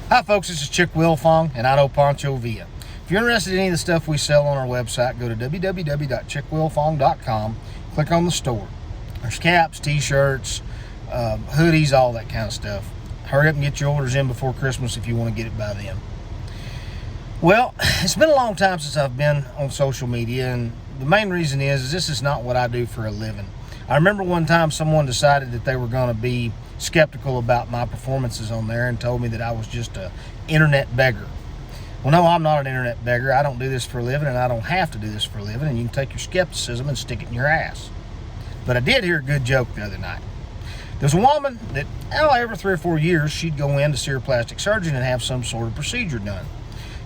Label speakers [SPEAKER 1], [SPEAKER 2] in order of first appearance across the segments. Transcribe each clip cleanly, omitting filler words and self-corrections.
[SPEAKER 1] Hi folks, this is Chick Wilfong and I know Pancho Villa. If you're interested in any of the stuff we sell on our website, go to www.chickwilfong.com, click on the store. There's caps, t-shirts, hoodies, all that kind of stuff. Hurry up and get your orders in before Christmas if you want to get it by then. Well, it's been a long time since I've been on social media, and the main reason is this is not what I do for a living. I remember one time someone decided that they were going to be skeptical about my performances on there and told me that I was just an internet beggar. Well, no, I'm not an internet beggar. I don't do this for a living, and I don't have to do this for a living, and you can take your skepticism and stick it in your ass. But I did hear a good joke the other night. There's a woman that, every 3 or 4 years, she'd go in to see her plastic surgeon and have some sort of procedure done.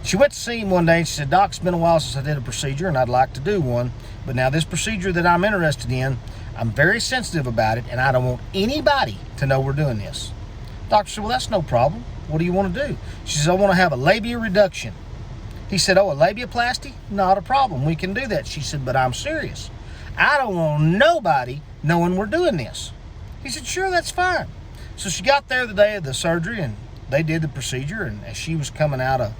[SPEAKER 1] She went to see him one day and she said, "Doc, it's been a while since I did a procedure and I'd like to do one. But now this procedure that I'm interested in, I'm very sensitive about it and I don't want anybody to know we're doing this." Doctor said, "Well, that's no problem. What do you want to do?" She says, "I want to have a labia reduction." He said, "Oh, a labiaplasty? Not a problem. We can do that." She said, "But I'm serious. I don't want nobody knowing we're doing this." He said, "Sure, that's fine." So she got there the day of the surgery and they did the procedure, and as she was coming out of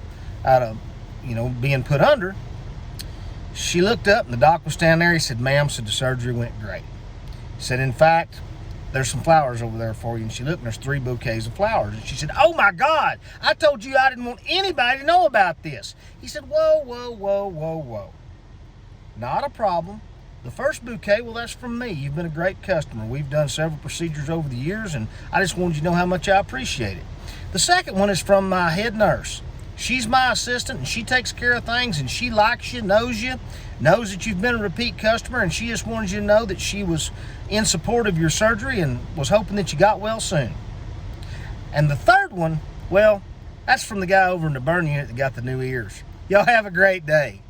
[SPEAKER 1] being put under, she looked up and the doc was standing there. He said, "Ma'am," said, "the surgery went great." He said, "In fact, there's some flowers over there for you." And she looked and there's 3 bouquets of flowers. And she said, "Oh my God, I told you I didn't want anybody to know about this." He said, "Whoa, whoa, whoa, whoa, whoa. Not a problem. The first bouquet, well, that's from me. You've been a great customer. We've done several procedures over the years, and I just wanted you to know how much I appreciate it. The second one is from my head nurse. She's my assistant, and she takes care of things, and she likes you, knows that you've been a repeat customer, and she just wanted you to know that she was in support of your surgery and was hoping that you got well soon. And the third one, well, that's from the guy over in the burn unit that got the new ears. Y'all have a great day."